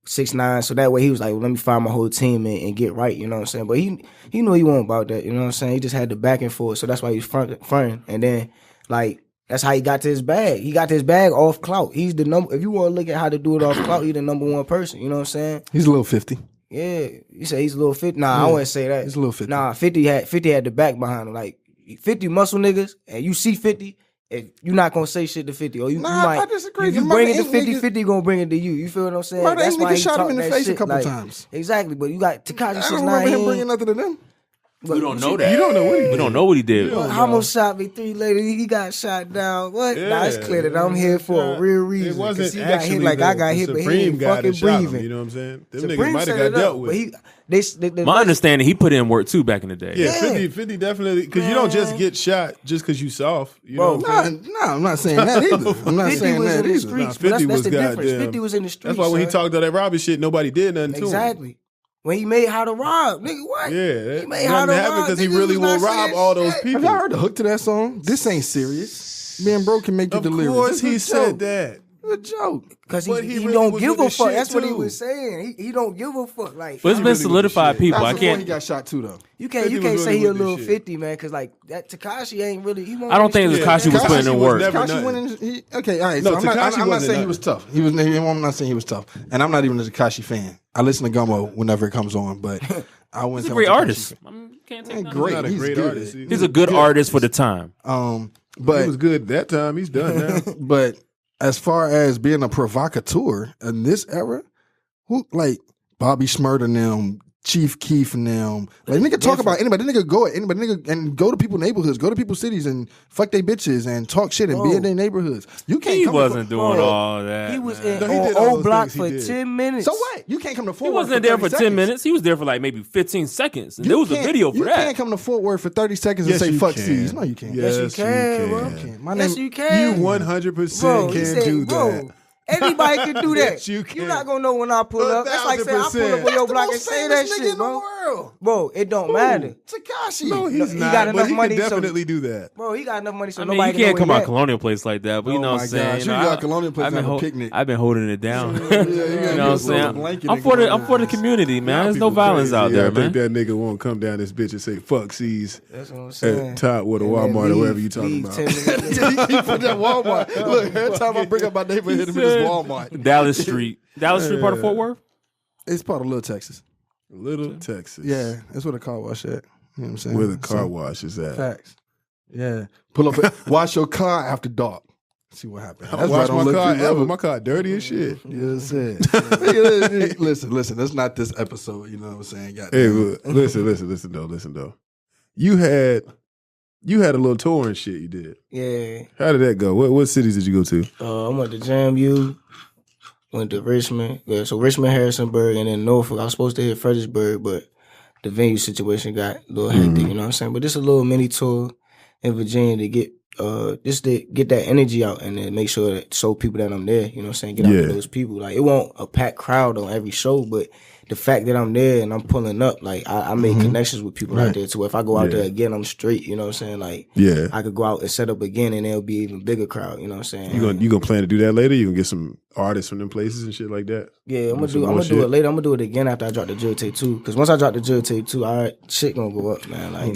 6ix9ine, so that way he was like, well, let me fire my whole team and get right. You know what I'm saying? But he knew he wasn't about that. You know what I'm saying? He just had the back and forth, so that's why he was fronting. And then like. That's how he got to his bag. He got to his bag off clout. He's the number. If you want to look at how to do it off clout, he's the number one person. You know what I'm saying? He's a little 50. Yeah. You say he's a little 50. Nah, I wouldn't say that. He's a little 50. Nah, 50 had the back behind him. Like 50 muscle niggas, and you see 50, and you're not gonna say shit to 50, or you might. I disagree. If you Them bring it other to 50, niggas- 50 gonna bring it to you. You feel what I'm saying? Mother That's ain't why niggas he shot him talk in the that face a shit, couple like, times. Exactly, but you got Tekashi I 6ix9ine. don't remember him he bringing ain't- nothing to them. We don't know that. You don't know what he did. We don't know what he did. Hamo shot me 3 later. He got shot down. What? Nah, it's clear that I'm here for a real reason. It wasn't 'Cause he got actually hit like I got the hit, but he Supreme ain't guy fucking that shot him, breathing. you know what I'm saying? Them Supreme niggas might set have it got dealt up, with. but the My understanding, he put in work too back in the day. Yeah, Yeah. 50 definitely, because you don't just get shot just because you soft. You Bro, know what I'm saying? No, I'm not saying that either. I'm not 50 saying was that in the either. streets, Nah, but 50 that's was the difference. goddamn- 50 was in the streets. That's why when he son. talked all that robbing shit, nobody did nothing to him. Exactly. When he made How to Rob, nigga, what? Yeah, He made How to nothing happened Rob because he niggas really was will not rob saying all those shit. people. Have y'all heard the hook to that song? This ain't serious. Being broke can make you Of delirious. course It's a he said joke. that. It's a joke. Because But he he really don't was give with a this fuck. shit, That's what he too. was saying. He don't give a fuck. Like But it's been really with the solidified shit. people. That I was before he can't. got shot too, though. you can't 50 was say really he a with this little shit. 50, man, because like that Tekashi ain't really. He won't I don't really think street Tekashi like was that. putting in was work. never Tekashi nothing. went in. Okay, all right. No, So I'm not Tekashi saying wasn't he was nothing. tough. I'm not saying he was tough, and I'm not even a Tekashi fan. I listen to Gummo whenever it comes on, but I wouldn't. He's a say I'm great Tekashi artist. fan. I mean, can't take Ain't nothing. great. Not a He's great good. artist. He's a good artist for the time. But He was good that time. He's done now. But as far as being a provocateur in this era, who like Bobby Shmurda and them, Chief Keef and them, like nigga talk about anybody. Nigga go at anybody. Nigga and go to people's neighborhoods, go to people's cities and fuck they bitches and talk shit and be in their neighborhoods. You can't. He come wasn't to, doing Bro, all that. He was man. in No, he did all on those block things he for did. 10 minutes. So what? You can't come to Fort He Worth. wasn't for there 30 for 10 seconds. minutes. He was there for like maybe 15 seconds. And You there was a can't- video for you that. can't come to Fort Worth for 30 seconds Yes, and say you fuck can. C's. No, you can't. Yes, you can, bro. My Yes, name. you can. You 100% Bro, he can said, do bro, that. everybody can do that. Yes, you can. You're not gonna know when I pull up. That's like saying I pull up on your block and say that shit, bro. Bro, it don't matter. Tekashi. No, he's he not. got but enough he money, can so- definitely do that. Bro, he got enough money so I mean, nobody you can can't know come where out he at. Colonial Place like that, but you Oh know what my I'm saying? gosh, you got Colonial Place I've to been have a picnic. I've been holding it down. you you gotta know what I'm get a saying? blanket I'm and for go the I'm for the down. community, man. There's no People violence crazy. out Yeah, there, I think man. that nigga won't come down this bitch and say fuck C's That's what I'm saying. at top with a And then Walmart or leave- wherever you talking leave about. 10 minutes. He put that Walmart. Look, every time I bring up my neighborhood, it's Walmart. Dallas Street. Dallas Street part of Fort Worth? It's part of Little Texas. Little Texas. Yeah, that's where the car wash at. You know what I'm saying? Where the car wash is at. Facts. Yeah. Pull up, wash your car after dark. See what happens. I wash my car ever. My car dirty as shit. Yes, it. Listen. That's not this episode. You know what I'm saying? Hey, look, listen though. You had a little tour and shit you did. Yeah. How did that go? What cities did you go to? I went to JMU, went to Richmond. Yeah, so Richmond, Harrisonburg, and then Norfolk. I was supposed to hit Fredericksburg, but the venue situation got a little hectic, you know what I'm saying? But just a little mini tour in Virginia to get just to get that energy out and then make sure that show people that I'm there, you know what I'm saying? Get out Yeah. to those people. Like it won't a packed crowd on every show, but the fact that I'm there and I'm pulling up, like I made connections with people out there too. If I go out there again, I'm straight. You know what I'm saying? Like I could go out and set up again, and there'll be even bigger crowd. You know what I'm saying? You gonna plan to do that later? You gonna get some artists from them places and shit like that? Yeah, I'm gonna do it later. I'm gonna do it again after I drop the Jill Tape 2. Because once I drop the Jill Tape 2, all right, shit gonna go up, man. Like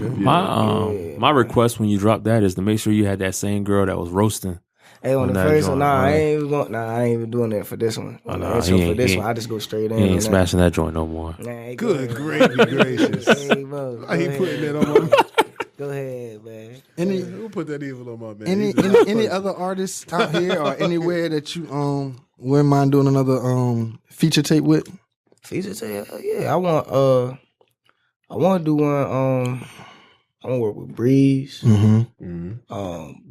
My request when you drop that is to make sure you had that same girl that was roasting. Hey, on the first one, I ain't even doing that for this one. For this one, I just go straight in. He ain't smashing that joint no more. Nah, Good gravy gracious. Hey, bro, Why he putting that on my Go ahead, man. Who put that evil on my man? Any other artists out here or anywhere that you wouldn't mind doing another feature tape with? Feature tape? Yeah, I want to do one. I want to work with Breeze.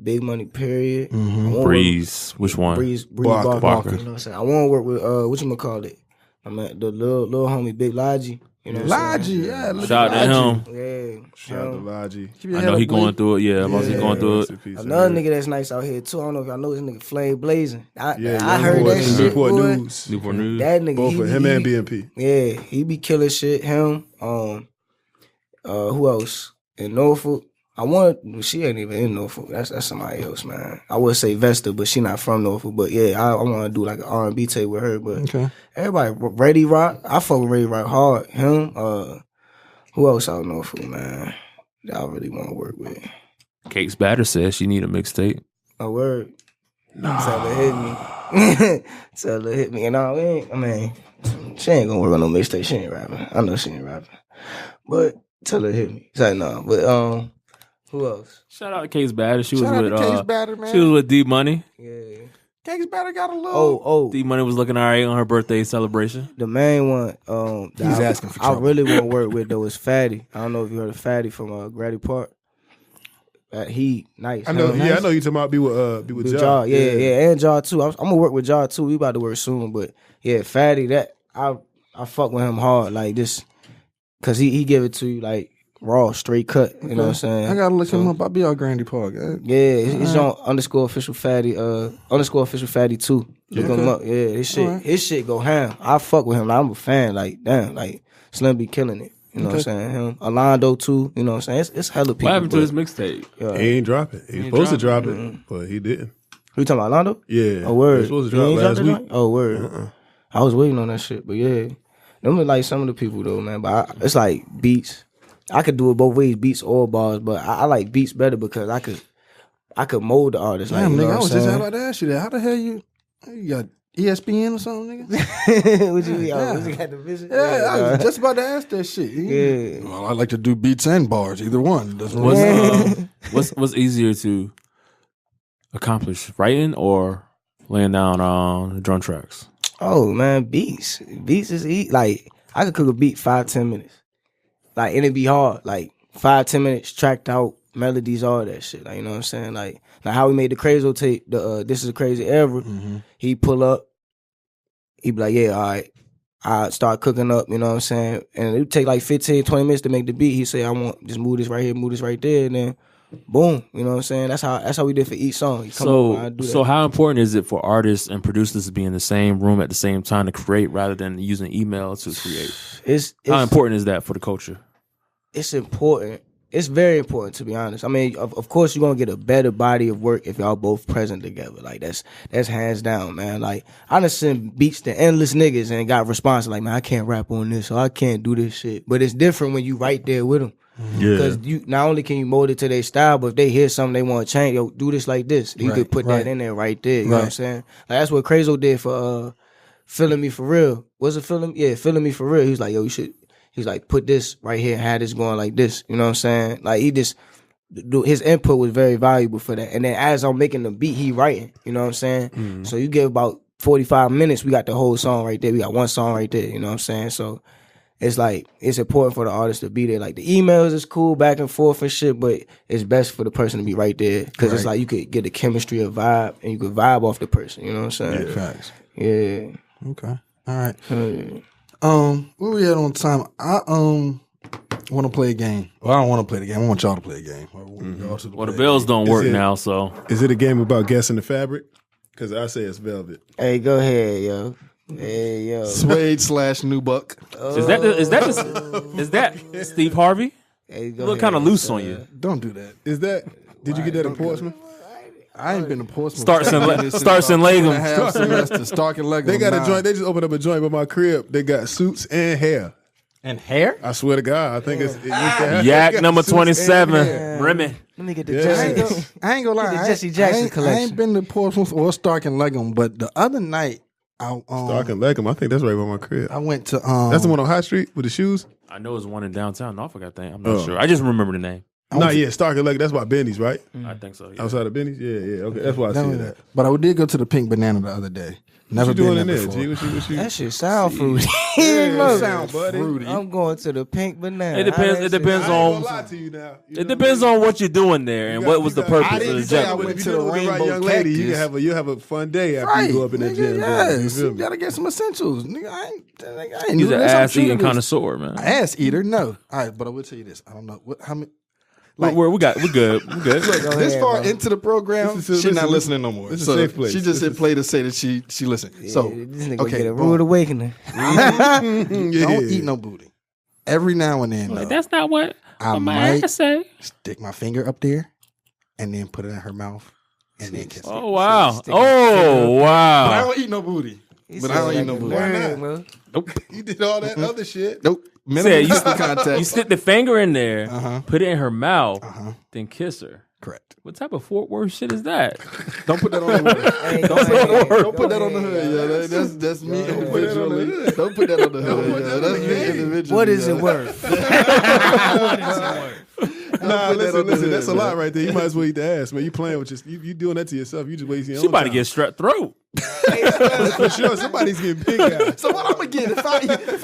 Big Money Period. Breeze, which one? Breeze Barker. Barker. You know what I'm saying? I want to work with whatchamacallit. I'm at the little homie Big Logi. You know what I'm saying? Yeah. Shout out to him. Yeah. Shout out to Logi. I know he going through it. Yeah, he going through it. Another nigga that's nice out here too. I don't know if y'all know this nigga Flame Blazing. I heard boy, that shit. Newport Boy. News. Newport News. That nigga, Both of him and BMP. Yeah, he be killing shit. Him. Who else in Norfolk? She ain't even in Norfolk. That's somebody else, man. I would say Vesta, but she not from Norfolk. But yeah, I want to do like an R&B tape with her. But everybody, Ready Rock, I fuck with Ready Rock hard. Him, who else out in Norfolk, man? That I really want to work with. Kate's Batter says she need a mixtape. A word. No. Tell her hit me. Tell her hit me. And she ain't gonna work on no mixtape. She ain't rapping. I know she ain't rapping. But tell her hit me. Say no. But who else? Shout out to Kate's Batter. She was Shout out with to Case Batter, man. she was with D Money. Yeah. Case Batter got a little. D Money was looking all right on her birthday celebration. The main one, He's asking for trouble. I really want to work with though is Fatty. I don't know if you heard of Fatty from Grady Park. He nice. I know. Nice. Yeah, I know you talking about be with Jaw. Yeah, and Jaw too. I'm gonna work with Jaw too. We about to work soon, but yeah, Fatty. That I fuck with him hard like this, cause he give it to you like raw, straight cut. You know what I'm saying? I gotta look him up. I'll be on Grandy Park. Yeah, it's on _official Fatty. _official Fatty 2. Look him up. Yeah, his shit go ham. I fuck with him. Like, I'm a fan. Like damn, like Slim be killing it. You know what I'm saying? Him, Alondo too. You know what I'm saying? It's hella people. What happened to his mixtape? He ain't dropping. He was supposed to drop it, but he didn't. Who you talking about, Alondo? Yeah. Oh word. He was supposed to drop last week. Oh word. I was waiting on that shit, but yeah, them are like some of the people though, man. But it's like beats. I could do it both ways, beats or bars, but I like beats better because I could mold the artist. Damn, like, nigga, I was just saying? about to ask you that. How the hell you got ESPN or something, nigga? What you mean? Oh, you got the vision? Yeah, I was just about to ask that shit. Yeah. Well, I like to do beats and bars, either one. What's easier to accomplish, writing laying down drum tracks? Oh man, beats is like I could cook a beat 5-10 minutes, like and it be hard, like 5-10 minutes tracked out, melodies, all that shit. Like you know what I'm saying, like how we made the Crazo tape, the This Is a Crazy Era. He pull up, he be like, yeah, all right. I start cooking up, you know what I'm saying, and it would take like 15-20 minutes to make the beat. He say, I want just move this right here, move this right there, and then boom, you know what I'm saying. That's how we did for each song. So how important is it for artists and producers to be in the same room at the same time to create rather than using email to create? How important is that for the culture? It's important. It's very important, to be honest. I mean, of course, you're gonna get a better body of work if y'all both present together. Like that's hands down, man. Like I done sent beats to endless niggas and got response like, man, I can't rap on this, or I can't do this shit. But it's different when you right there with them. Because you not only can you mold it to their style, but if they hear something they want to change, yo, do this like this. You could put that in there right there. You know what I'm saying? Like that's what Crazo did for Feeling Me For Real. Was it Feeling? Yeah, Feeling Me For Real. He was like, yo, you should. He's like, put this right here, have this going like this. You know what I'm saying? Like he just his input was very valuable for that. And then as I'm making the beat, he writing. You know what I'm saying? So you give about 45 minutes, we got the whole song right there. We got one song right there. You know what I'm saying? So it's like it's important for the artist to be there. Like the emails is cool back and forth and shit, but it's best for the person to be right there because it's like you could get the chemistry of vibe and you could vibe off the person. You know what I'm saying? Yeah, facts. Yeah. Okay. All right. Where we at on time? I want to play a game. Well, I don't want to play the game. I want y'all to play a game. Well, the bells don't work now, so is it a game about guessing the fabric? Because I say it's velvet. Hey, go ahead, yo. Hey yo. Suede / Nubuck. Is that Steve Harvey? Hey, You look kind of loose on you. Don't do that. Is that? Did you get that in Portsmouth? I ain't been to Portsmouth. Starts in Latham. Stark and Legum. They got a joint. They just opened up a joint by my crib. They got suits and hair. And hair? I swear to God, I think it's Yak number suits and 27. hair. Remy. Let me get the Yeah. Jesse. I ain't gonna lie. Get the I- Jesse Jackson I ain't collection. been to Portsmouth or Stark and Legum, but the other night Stark and Legum. I think that's right by my crib. I went to That's the one on High Street with the shoes. I know it's one in downtown Norfolk, I think. I'm not sure. I just remember the name. Not yet. Stark and Legum. That's by Benny's, right? I think so. Yeah. Outside of Benny's. Yeah. Okay, that's why I see that. But I did go to the Pink Banana the other day. Never What you been doing in there there, before. G? What you? That shit sound fruity. Yeah, Sound buddy. fruity. I'm going to the Pink Banana. It depends. It depends I ain't on. gonna lie to you now. It depends on what you're doing there and what was the purpose of the didn't say I jump. went If to you the do it with the right Rainbow young lady, you Cactus. can have a fun day after Right. you go up in that Nigga, gym. yes. You feel You me? gotta get some essentials. Nigga, I ain't He's do an this. I'm ass eating shooting this. connoisseur, man. Ass eater? No. All right, but I will tell you this. I don't know how many. We good. We good. Go This ahead, far bro. into the program, This is- she's not listen, listening no more. this is So a safe place. She just hit play to say that she listened. So This nigga okay, get a boom. rude awakening. Don't eat no booty. Every now and then, Like, though, that's not what I my might ass say. stick my finger up there and then put it in her mouth and then kiss it. Oh wow. Stick Oh But I wow. don't eat no booty. He But I said don't eat like no a booty. nerd, bro. Nope. You did all that other shit. Nope. Said Minimal you, physical contact. you stick the finger in there, Uh-huh. put it in her mouth, Uh-huh. then kiss her. Correct. What type of Fort Worth shit is that? Don't put that on the hood. Hey, go ahead. Don't put that on the hood. Yeah, that's me individually. Don't put that on the hood. Yeah, that's me individually. What is yeah. it worth? Nah, put that on the listen. hood, That's a man. lot right there. You might as well eat the ass, man. You playing with you doing that to yourself. You just wasting your She own about to time. get strep throat. For sure. Somebody's getting big out. So what I'm gonna get if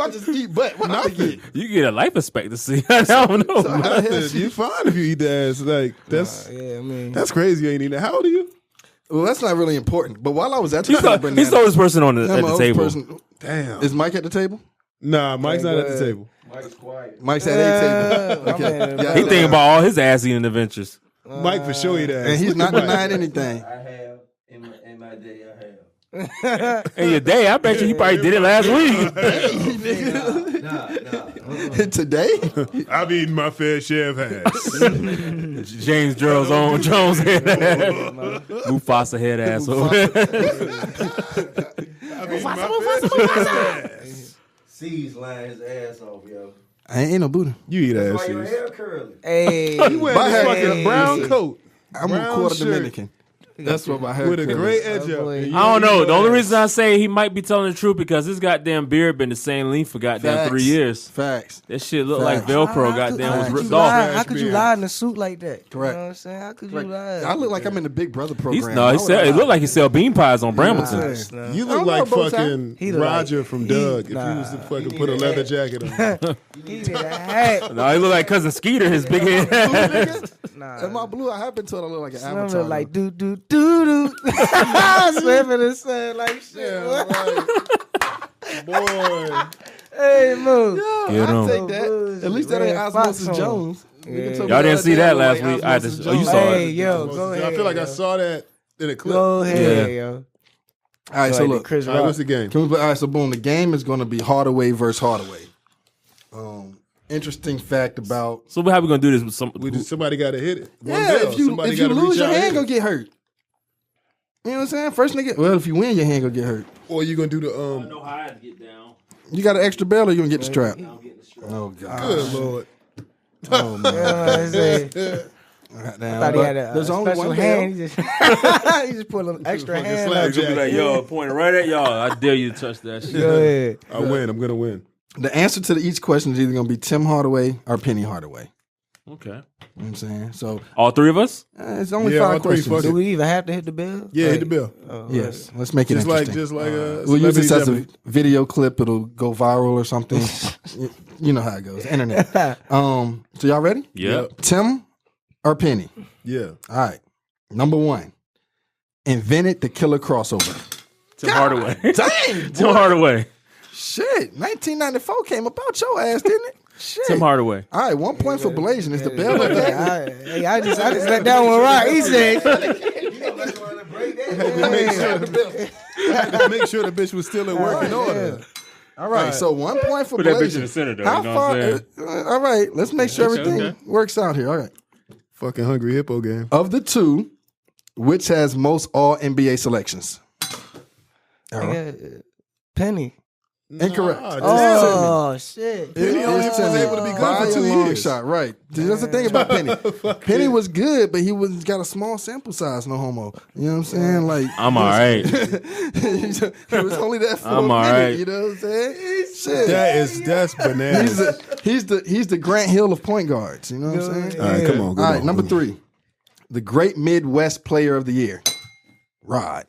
I just eat butt? What I'm gonna get? You get a life expectancy. I don't know. So how the hell she- You fine if you eat the ass. Like that's Yeah, I mean. that's crazy. You ain't eating that. How old are you? Well, that's not really important. But while I was at the He's the oldest person on the, I'm at the the oldest table. person. Damn. Is Mike at the table? Nah, Mike's not go at the ahead. table. Mike's at a table. my Okay. man, Yeah, He thinking about all his ass eating adventures. Mike for sure eat ass. and he's Look not at Mike. denying anything. I have in my day. I have. In your day, I bet you he probably did it last week. Today? I've eaten my fair share of ass. James Jones head ass. Mufasa head ass over there. I've eaten my fair share of ass. C's lying his ass off, yo. I ain't no Buddha. You eat ass. Why your C's. hair curly? Hey, You wearing this fucking brown coat I'm Brown a quarter shirt. Dominican. That's what my hair with a is. great edge Oh, up. boy. And you I don't know. eat The only ass. reason I say he might be telling the truth because his goddamn beard been the same length for goddamn Facts. 3 years. Facts. That shit look like Facts. Velcro. How Goddamn could was you ripped lie? off. How could you beard. lie in a suit like that? Correct. You know what I'm saying? How could you lie? I look like I'm in the Big Brother program. No, he said it looked like he sell bean pies on Brambleton. Nah. You I don't look like know, both fucking He look Roger like- from he- Doug if he nah. was to fucking put a leather jacket on. He did a hat. No, he look like cousin Skeeter. His big head. Nah. Am I blue? I have been told I look like an Some avatar. look like doo doo doo doo. Swimming and saying like shit. Boy, Hey, move. Get I'll him. take that. At least that ain't Red Fox Osmosis on. Jones. Nigga told me Y'all the didn't other see day that I look last like week. I Osmosis just- oh, you Jones. saw it. Hey, yo, go ahead. I feel like I yo. saw that in a clip. Go ahead, Yeah. yo. All right, so Like look. Chris All right, Rock. what's the game? Can we play? All right, so boom. The game is going to be Hardaway versus Hardaway. Interesting fact about So how we gonna do this with some? Somebody got to hit it. One yeah. bell. If you Somebody if you gotta lose, reach your out and hand hit gonna get hurt. You know what I'm saying? First nigga. Well, if you win, your hand gonna get hurt. it. Or you gonna do the know how I get down. You got an extra bell, or you gonna get the strap? Oh god. Good lord. Oh man. You know what I'm saying? Goddamn, Thought he but had a there's only special one hand. bell. He just put an extra Fucking hand. slap up. Be like, yo, pointing right at y'all. I dare you to touch that shit. Go ahead. I win. I'm gonna win. The answer to each question is either gonna be Tim Hardaway or Penny Hardaway. Okay. You know what I'm saying? So All three of us? it's only Yeah, all 5 three, questions. fuck Do we even have to hit the bell? Yeah, hit the bell. Yes, let's make it Just interesting. like We'll use this as a Celebrity video clip. It'll go viral or something. You know how it goes. Internet. So y'all ready? Yep. Tim or Penny? Yeah. All right. Number 1. Invented the killer crossover. Tim Hardaway. Dang, Tim Hardaway. shit. 1994 came about your ass, didn't it? Shit. Tim Hardaway. All right, 1 point for Blazing. Is the bell okay? I just let that one rock. He said, Make sure the bell. had to make sure the bitch was still in working order. All right, so 1 point for Put that bitch Blazing. in the center, though. How You know far? what I'm saying? All right, let's make sure everything okay. works out here. All right. Fucking Hungry Hippo game. Of the two, which has most All NBA selections? Yeah, Penny. Incorrect. Oh shit. Penny only was able to be good for 2 years. Shot, right. That's the thing about Penny. Penny was good, but he was got a small sample size, no homo. You know what I'm saying? Like I'm all right. he was only that for I'm a all minute. right. You know what I'm saying? Shit. That's bananas. He's the Grant Hill of point guards. You know what I'm saying? All right, come on. All right, number 3. The Great Midwest Player of the Year. Rod.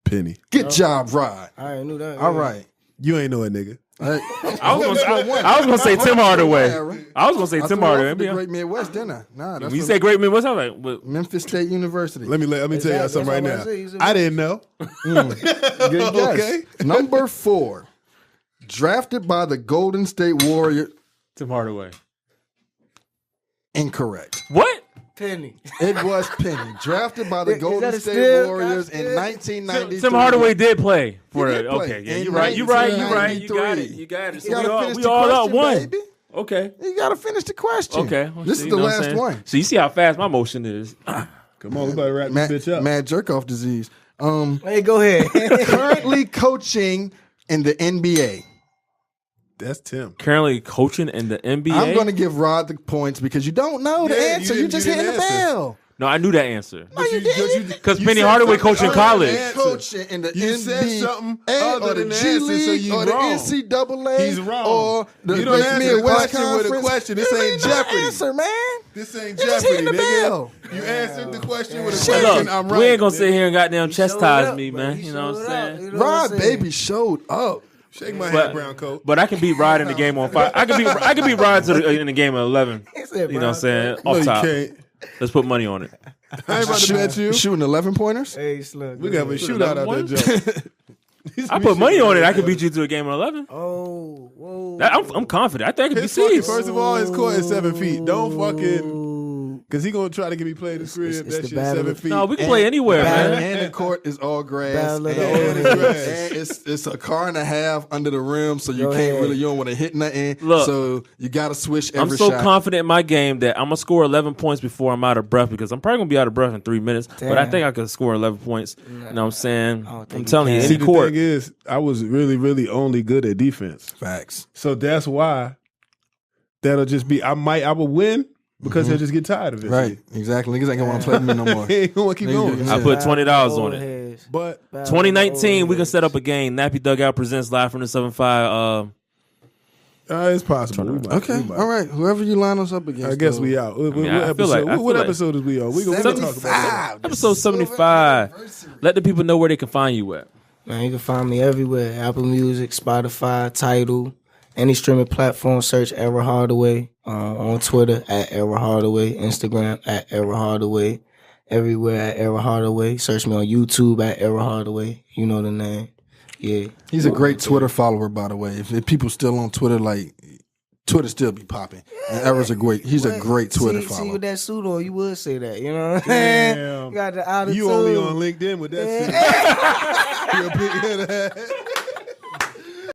Penny. Good job, Rod. I already knew that. All right. You ain't know a nigga. All right. I was gonna say Tim Hardaway. I was gonna say I Tim threw off Hardaway. the Great Midwest, didn't I? Nah, that's When you what- say Great Man, what's that like? What- Memphis State University. Let me tell you Exactly. something right That's now. what I said. I didn't know. Good guess. Okay. Number 4. Drafted by the Golden State Warriors. Tim Hardaway. Incorrect. What? Penny. It was Penny. Drafted by the Is Golden that a State steal? Warriors That's in it. 1993. Tim Hardaway did play for He the. did play. Okay, yeah, In you're right. You're right. You're right. You got 1993. it. You got it. You gotta finish We the all up question, one. baby. Okay. You gotta finish the question. Okay. Well, This see, is you the know what I'm last saying? one. So you see how fast my motion is. Come on, we better wrap Mad, this bitch up. mad jerk off disease. Hey, go ahead. Currently coaching in the NBA. That's Tim. Currently coaching in the NBA. I'm going to give Rod the points because you don't know the Yeah, you answer. You didn't- just you hitting the didn't answer. bell. No, I knew that answer. No, you didn't. Because Penny Hardaway coached in college. Coaching in the You said NBA something or other the than the G answer, so League you or the wrong. NCAA. He's wrong. Or the You don't Great answer the Midwest question with a Conference. question. This You ain't ain't no Jeopardy. answer, man. This ain't You just Jeopardy, hitting the bell. nigga. You answered the question with a Hey, question. look, I'm right. we ain't gonna nigga. sit here and goddamn chastise me, Showed up, man. he You know what I'm showed saying? up. You know what Rod I'm saying? baby showed up. Shake my But- hand, brown coat. But I can beat Rod in the game on 5. I can beat Rod in the game of 11. He said, You know what I'm saying? No, Off you top. can't. Let's put money on it. I ain't about to bet you. Shooting 11 pointers. Hey, Slug. We got a shootout out there, Joe. I put money on it. I can beat you to a game of 11. Oh, whoa. I'm confident. I think I can His be fucking, serious. first of all, his court is 7 feet. Don't fucking, because he gonna try to get me played the crib. it's That the shit is battle 7 of- feet. No, we can play anywhere, man. And the court is all grass. Battle of the And, old grass. and it's a car and a half under the rim, so you Go can't ahead. really, you don't want to hit nothing. Look, so you got to switch every I'm so shot. confident in my game that I'm gonna score 11 points before I'm out of breath because I'm probably gonna be out of breath in 3 minutes. But I Damn. think I could score 11 points. You know what I'm saying? don't think I'm you telling you, can. See, any the court. thing is, I was really only good at defense. Facts. So that's why that'll just be, I will win because he'll just get tired of it. Right. Exactly. Niggas ain't gonna want to play with me no more. He ain't gonna keep Niggas going. do- I put $20 on Old it. heads. But Battle of the 2019, old we can heads. set up a game. Nappy Dugout presents live from the 7-5. it's possible. We might, Okay. we might. All right. Whoever you line us up against. I guess though. we out. What, mean, I feel episode, like- I what feel like- episode is we on? We gonna talk about that. 75. Episode 75. Let the people know where they can find you at. Man, you can find me everywhere. Apple Music, Spotify, Tidal, any streaming platform. Search Errol Hardaway. On Twitter at Errol Hardaway. Instagram at Errol Hardaway. Everywhere at Errol Hardaway. Search me on YouTube at Errol Hardaway. You know the name. Yeah. He's a great Twitter follower, by the way. If people still on Twitter, like Twitter still be popping. And Errol's a great. He's a great Twitter See follower. with that suit on, you would say that. You know what I'm saying? Damn. You got the attitude. You only on LinkedIn with that shit. You a big head of that.